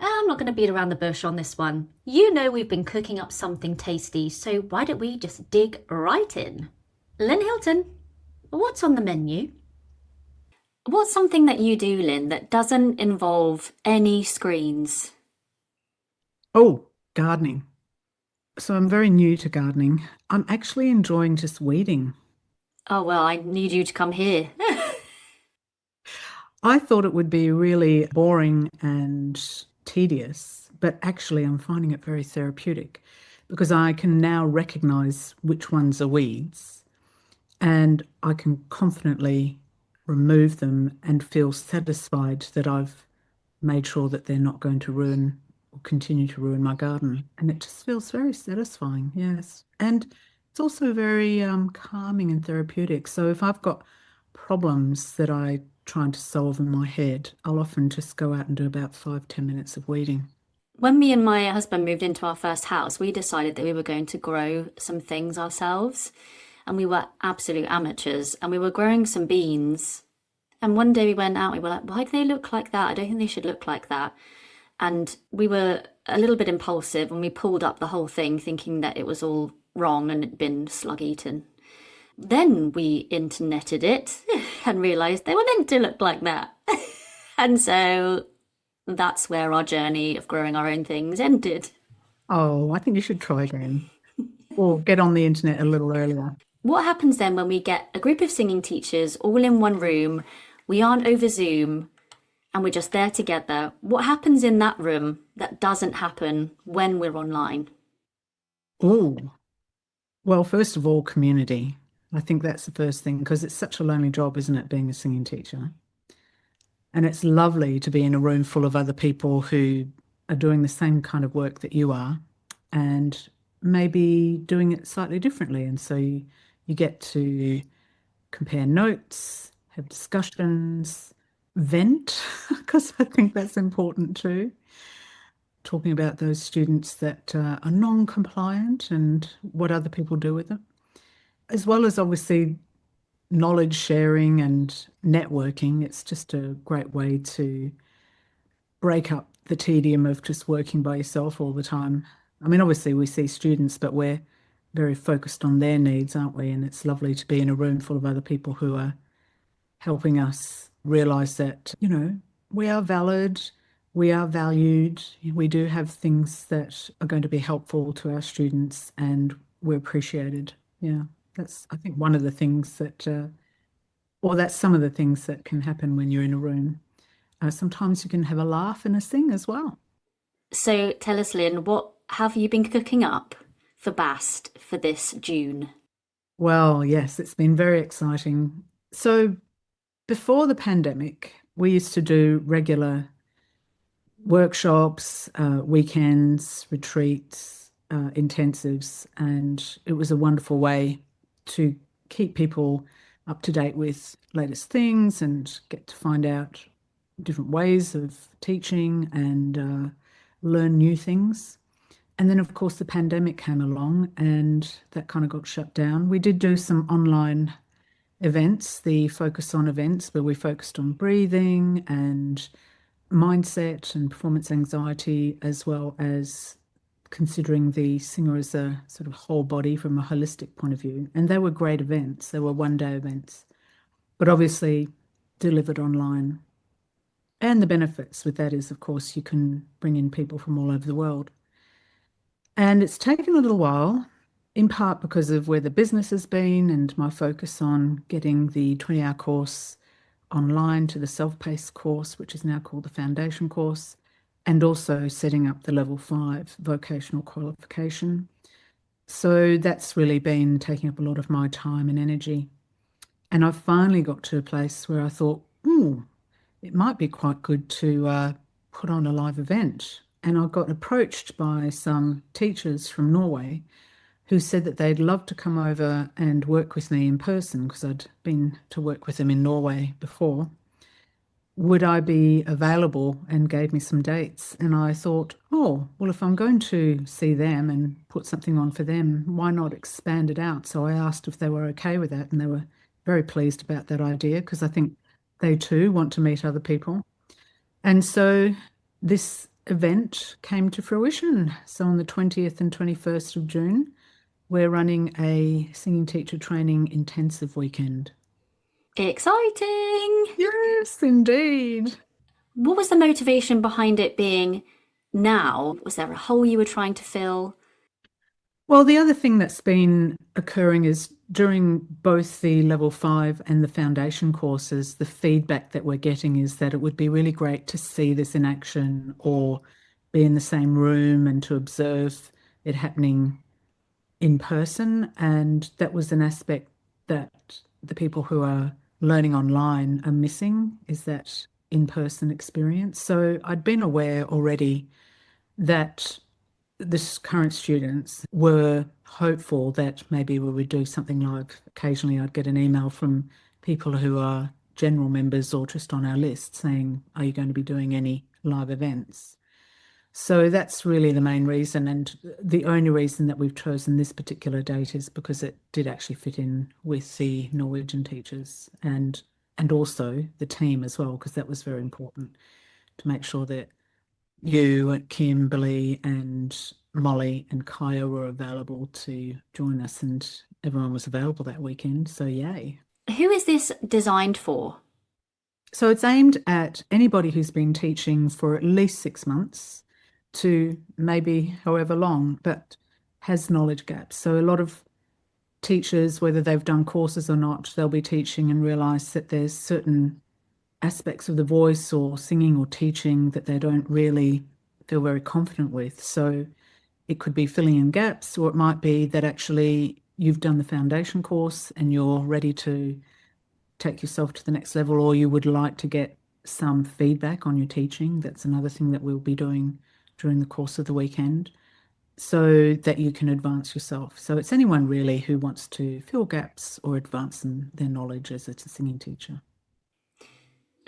I'm not going to beat around the bush on this one. You know we've been cooking up something tasty, so why don't we just dig right in? Lynn Hilton, what's on the menu? What's something that you do, Lynn, that doesn't involve any screens? Oh, gardening. So I'm very new to gardening. I'm actually enjoying just weeding. Oh, well, I need you to come here. I thought it would be really boring and tedious, but actually I'm finding it very therapeutic because I can now recognize which ones are weeds and I can confidently remove them and feel satisfied that I've made sure that they're not going to ruin or continue to ruin my garden. And it just feels very satisfying, yes. And it's also very calming and therapeutic. So if I've got problems that I trying to solve in my head, I'll often just go out and do about 5, 10 minutes of weeding. When me and my husband moved into our first house, we decided that we were going to grow some things ourselves. And we were absolute amateurs. And we were growing some beans. And one day we went out, we were like, why do they look like that? I don't think they should look like that. And we were a little bit impulsive and we pulled up the whole thing thinking that it was all wrong and it'd been slug eaten. Then we interneted it and realised they were meant to look like that. And so that's where our journey of growing our own things ended. Oh, I think you should try again or get on the internet a little earlier. What happens then when we get a group of singing teachers all in one room? We aren't over Zoom and we're just there together. What happens in that room that doesn't happen when we're online? Oh, well, first of all, community. I think that's the first thing because it's such a lonely job, isn't it, being a singing teacher? And it's lovely to be in a room full of other people who are doing the same kind of work that you are and maybe doing it slightly differently. And so you get to compare notes, have discussions, vent, because I think that's important too. Talking about those students that are non-compliant and what other people do with them, as well as obviously knowledge sharing and networking. It's just a great way to break up the tedium of just working by yourself all the time. I mean, obviously, we see students, but we're very focused on their needs, aren't we? And it's lovely to be in a room full of other people who are helping us realize that, we are valid, we are valued, we do have things that are going to be helpful to our students, and we're appreciated. Yeah, that's, I think, one of the things that, or that's some of the things that can happen when you're in a room. Sometimes you can have a laugh and a sing as well. So tell us, Lynn, what have you been cooking up for BAST for this June? Well, yes, it's been very exciting. So before the pandemic, we used to do regular workshops, weekends, retreats, intensives, and it was a wonderful way to keep people up to date with latest things and get to find out different ways of teaching and learn new things. And then, of course, the pandemic came along and that kind of got shut down. We did do some online events, the Focus On events, where we focused on breathing and mindset and performance anxiety, as well as considering the singer as a sort of whole body from a holistic point of view. And they were great events. They were one-day events, but obviously delivered online. And the benefits with that is, of course, you can bring in people from all over the world. And it's taken a little while, in part because of where the business has been and my focus on getting the 20-hour course online to the self-paced course, which is now called the foundation course, and also setting up the level 5 vocational qualification. So that's really been taking up a lot of my time and energy. And I finally got to a place where I thought, it might be quite good to put on a live event. And I got approached by some teachers from Norway who said that they'd love to come over and work with me in person because I'd been to work with them in Norway before. Would I be available, and gave me some dates? And I thought, oh, well, if I'm going to see them and put something on for them, why not expand it out? So I asked if they were okay with that, and they were very pleased about that idea because I think they too want to meet other people. And so this event came to fruition. So on the 20th and 21st of June, we're running a singing teacher training intensive weekend. Exciting! Yes, indeed. What was the motivation behind it being now? Was there a hole you were trying to fill? Well, the other thing that's been occurring is during both the level 5 and the foundation courses, the feedback that we're getting is that it would be really great to see this in action or be in the same room and to observe it happening in person. And that was an aspect that the people who are learning online are missing, is that in-person experience. So I'd been aware already that the current students were hopeful that maybe we would do something like occasionally I'd get an email from people who are general members or just on our list saying, are you going to be doing any live events? So that's really the main reason. And the only reason that we've chosen this particular date is because it did actually fit in with the Norwegian teachers and also the team as well, because that was very important to make sure that you, Kimberly, and Molly and Kaya were available to join us, and everyone was available that weekend. So, yay. Who is this designed for? So, it's aimed at anybody who's been teaching for at least 6 months to maybe however long, but has knowledge gaps. So, a lot of teachers, whether they've done courses or not, they'll be teaching and realize that there's certain aspects of the voice or singing or teaching that they don't really feel very confident with. So it could be filling in gaps, or it might be that actually you've done the foundation course and you're ready to take yourself to the next level, or you would like to get some feedback on your teaching. That's another thing that we'll be doing during the course of the weekend so that you can advance yourself. So it's anyone really who wants to fill gaps or advance their knowledge as a singing teacher.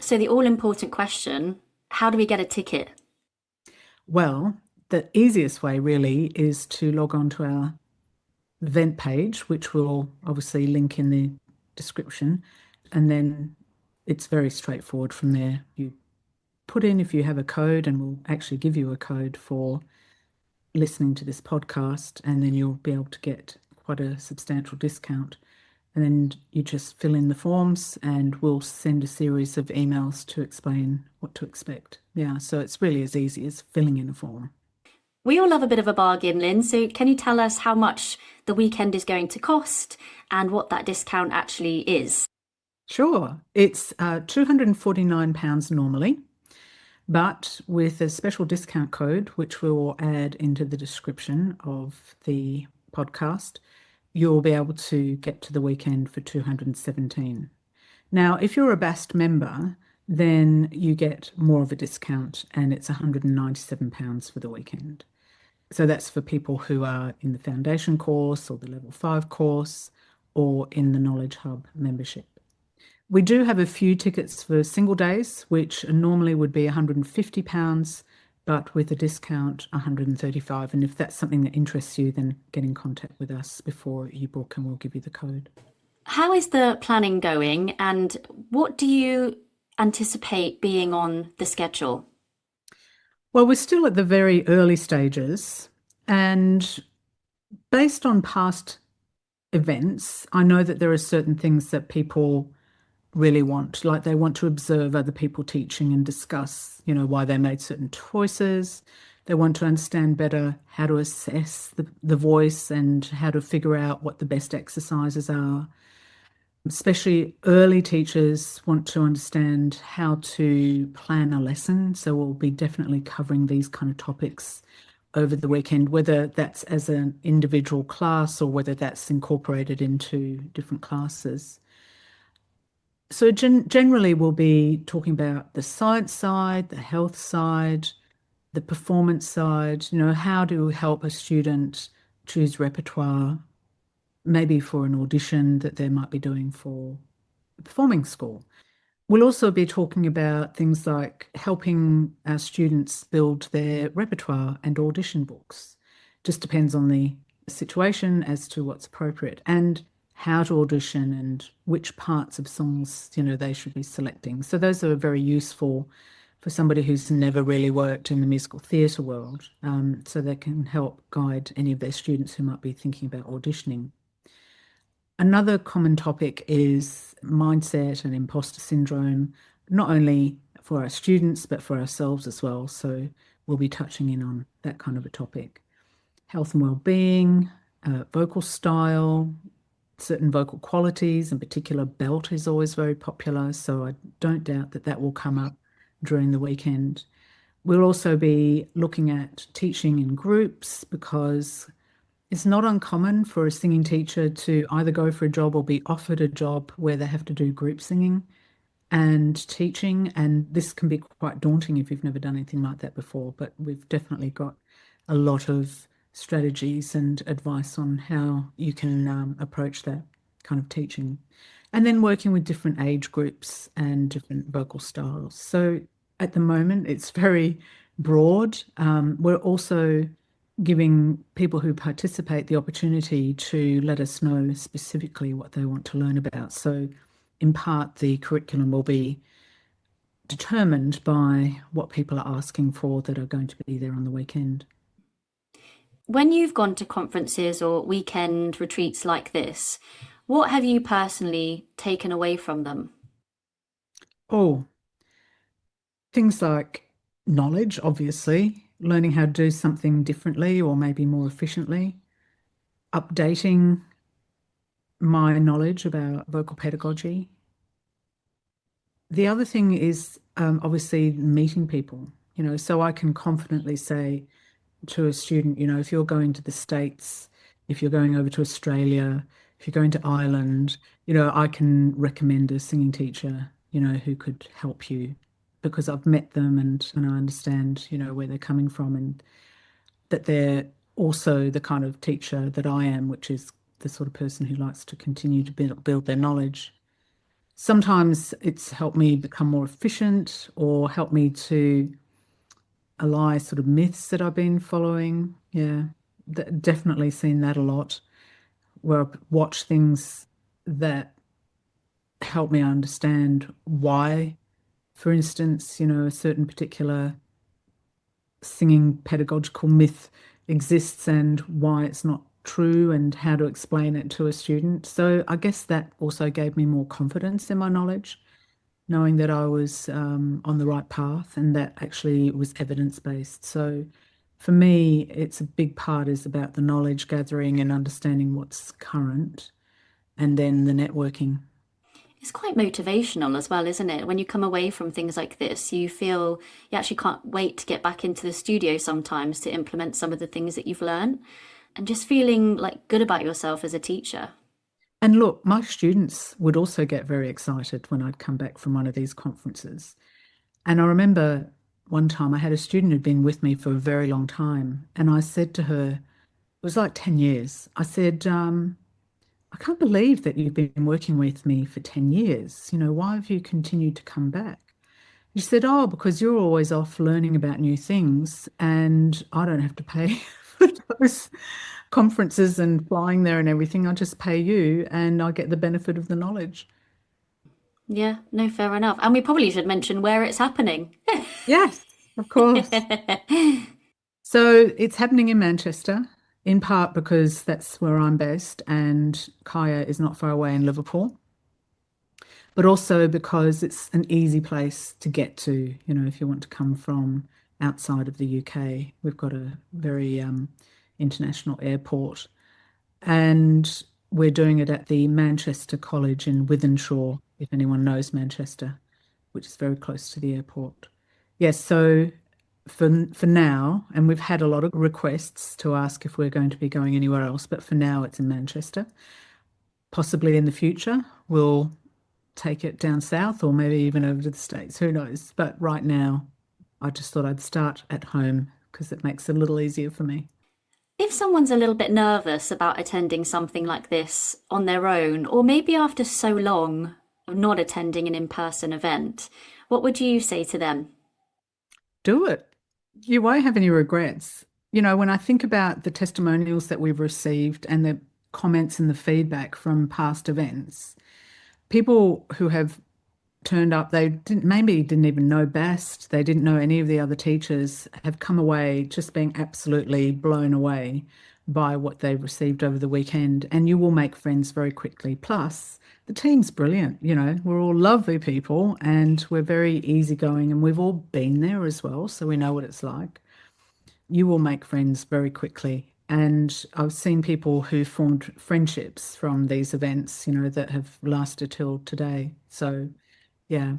So, the all important question, how do we get a ticket? Well, the easiest way really is to log on to our event page, which we'll obviously link in the description. And then it's very straightforward from there. You put in if you have a code, and we'll actually give you a code for listening to this podcast, and then you'll be able to get quite a substantial discount. And then you just fill in the forms, and we'll send a series of emails to explain what to expect. Yeah, so it's really as easy as filling in a form. We all love a bit of a bargain, Lynn. So, can you tell us how much the weekend is going to cost and what that discount actually is? Sure, it's £249 normally, but with a special discount code, which we will add into the description of the podcast, you'll be able to get to the weekend for 217. Now, if you're a BAST member, then you get more of a discount, and it's £197 for the weekend. So that's for people who are in the foundation course or the level 5 course or in the Knowledge Hub membership. We do have a few tickets for single days, which normally would be £150, but with a discount, £135. And if that's something that interests you, then get in contact with us before you book and we'll give you the code. How is the planning going, and what do you anticipate being on the schedule? Well, we're still at the very early stages, and based on past events, I know that there are certain things that people really want, like they want to observe other people teaching and discuss, why they made certain choices. They want to understand better how to assess the voice and how to figure out what the best exercises are. Especially early teachers want to understand how to plan a lesson. So we'll be definitely covering these kind of topics over the weekend, whether that's as an individual class or whether that's incorporated into different classes. So generally we'll be talking about the science side, the health side, the performance side, how to help a student choose repertoire, maybe for an audition that they might be doing for performing school. We'll also be talking about things like helping our students build their repertoire and audition books. Just depends on the situation as to what's appropriate, and how to audition and which parts of songs, they should be selecting. So those are very useful for somebody who's never really worked in the musical theatre world, so they can help guide any of their students who might be thinking about auditioning. Another common topic is mindset and imposter syndrome, not only for our students, but for ourselves as well. So we'll be touching in on that kind of a topic. Health and well-being, vocal style, certain vocal qualities, in particular, belt is always very popular. So I don't doubt that that will come up during the weekend. We'll also be looking at teaching in groups because it's not uncommon for a singing teacher to either go for a job or be offered a job where they have to do group singing and teaching. And this can be quite daunting if you've never done anything like that before. But we've definitely got a lot of strategies and advice on how you can approach that kind of teaching. And then working with different age groups and different vocal styles. So at the moment, it's very broad. We're also giving people who participate the opportunity to let us know specifically what they want to learn about. So, in part, the curriculum will be determined by what people are asking for that are going to be there on the weekend. When you've gone to conferences or weekend retreats like this, what have you personally taken away from them? Oh, things like knowledge, obviously, learning how to do something differently or maybe more efficiently, updating my knowledge about vocal pedagogy. The other thing is obviously meeting people, so I can confidently say to a student, if you're going to the States, if you're going over to Australia, if you're going to Ireland, I can recommend a singing teacher, who could help you because I've met them and I understand, where they're coming from and that they're also the kind of teacher that I am, which is the sort of person who likes to continue to build their knowledge. Sometimes it's helped me become more efficient or helped me to ally sort of myths that I've been following. Yeah, definitely seen that a lot, where I watch things that help me understand why, for instance, a certain particular singing pedagogical myth exists and why it's not true and how to explain it to a student. So I guess that also gave me more confidence in my knowledge, knowing that I was on the right path and that actually it was evidence-based. So for me, it's a big part is about the knowledge gathering and understanding what's current and then the networking. It's quite motivational as well, isn't it? When you come away from things like this, you feel you actually can't wait to get back into the studio sometimes to implement some of the things that you've learned and just feeling like good about yourself as a teacher. And look, my students would also get very excited when I'd come back from one of these conferences. And I remember one time I had a student who'd been with me for a very long time. And I said to her, it was like 10 years, I said, I can't believe that you've been working with me for 10 years. Why have you continued to come back? She said, oh, because you're always off learning about new things and I don't have to pay for those conferences and flying there and everything. I just pay you and I get the benefit of the knowledge. Yeah, no, fair enough. And we probably should mention where it's happening. Yes, of course. So it's happening in Manchester, in part because that's where I'm based and Kaya is not far away in Liverpool, but also because it's an easy place to get to, if you want to come from outside of the UK. We've got a very international airport and we're doing it at the Manchester College in Wythenshawe, if anyone knows Manchester, which is very close to the airport. Yes, so for now, and we've had a lot of requests to ask if we're going to be going anywhere else, but for now it's in Manchester. Possibly in the future, we'll take it down south or maybe even over to the States, who knows? But right now, I just thought I'd start at home because it makes it a little easier for me. If someone's a little bit nervous about attending something like this on their own, or maybe after so long of not attending an in-person event, what would you say to them? Do it. You won't have any regrets. When I think about the testimonials that we've received and the comments and the feedback from past events, people who have turned up, they didn't even know BAST, they didn't know any of the other teachers, have come away just being absolutely blown away by what they've received over the weekend. And you will make friends very quickly. Plus, the team's brilliant. We're all lovely people and we're very easygoing, and we've all been there as well, so we know what it's like. You will make friends very quickly. And I've seen people who formed friendships from these events, that have lasted till today. So, yeah.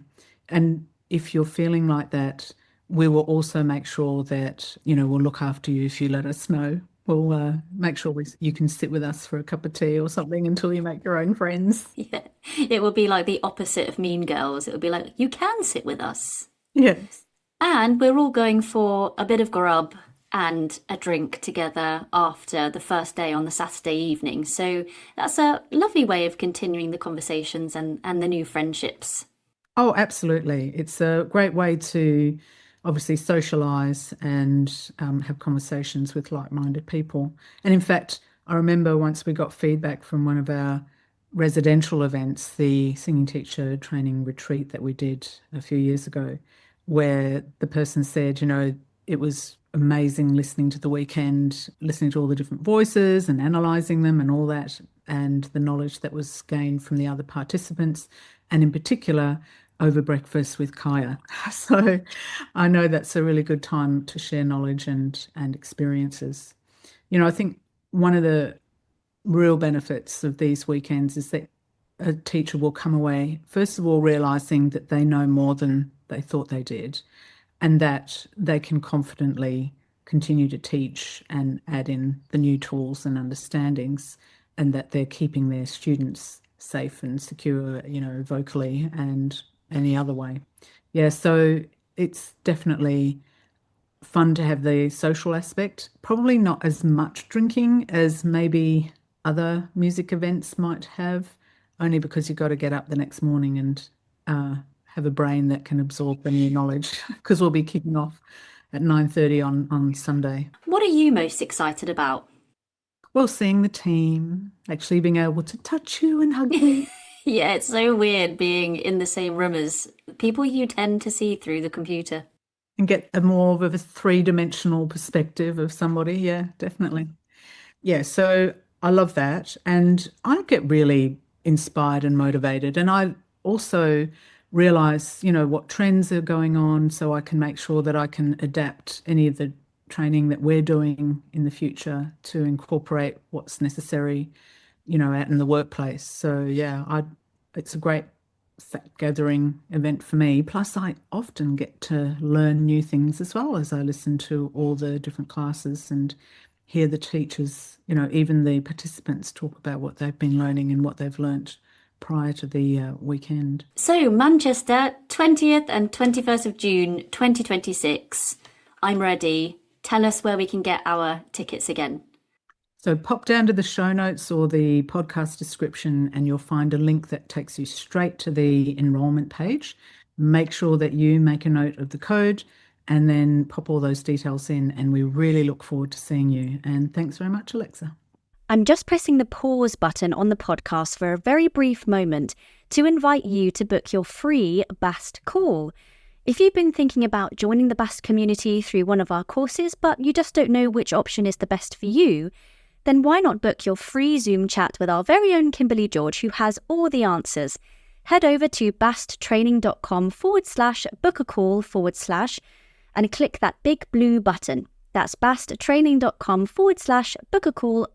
And if you're feeling like that, we will also make sure that, we'll look after you if you let us know. We'll make sure you can sit with us for a cup of tea or something until you make your own friends. Yeah, it would be like the opposite of Mean Girls. It would be like, you can sit with us. Yes. And we're all going for a bit of grub and a drink together after the first day on the Saturday evening. So that's a lovely way of continuing the conversations and the new friendships. Oh, absolutely. It's a great way to obviously socialize and have conversations with like-minded people. And in fact, I remember once we got feedback from one of our residential events, the singing teacher training retreat that we did a few years ago, where the person said, it was amazing listening to the weekend, listening to all the different voices and analysing them and all that, and the knowledge that was gained from the other participants, and in particular over breakfast with Kaya. So I know that's a really good time to share knowledge and experiences. I think one of the real benefits of these weekends is that a teacher will come away, first of all, realising that they know more than they thought they did, and that they can confidently continue to teach and add in the new tools and understandings, and that they're keeping their students safe and secure, vocally and any other way. Yeah, so it's definitely fun to have the social aspect. Probably not as much drinking as maybe other music events might have, only because you've got to get up the next morning and have a brain that can absorb the new knowledge, because we'll be kicking off at 9:30 on Sunday. What are you most excited about? Well, seeing the team, actually being able to touch you and hug you. Yeah, it's so weird being in the same room as people you tend to see through the computer. And get a more of a three-dimensional perspective of somebody. Yeah, definitely. Yeah, so I love that. And I get really inspired and motivated. And I also realize, what trends are going on, so I can make sure that I can adapt any of the training that we're doing in the future to incorporate what's necessary, out in the workplace. So yeah, it's a great fact gathering event for me. Plus, I often get to learn new things as well as I listen to all the different classes and hear the teachers, even the participants talk about what they've been learning and what they've learnt prior to the weekend. So, Manchester, 20th and 21st of June 2026. I'm ready. Tell us where we can get our tickets again. So pop down to the show notes or the podcast description and you'll find a link that takes you straight to the enrolment page. Make sure that you make a note of the code and then pop all those details in, and we really look forward to seeing you. And thanks very much, Alexa. I'm just pressing the pause button on the podcast for a very brief moment to invite you to book your free BAST call. If you've been thinking about joining the BAST community through one of our courses, but you just don't know which option is the best for you, then why not book your free Zoom chat with our very own Kimberly George, who has all the answers. Head over to basttraining.com/book-a-call/ and click that big blue button. That's basttraining.com/book-a-call/.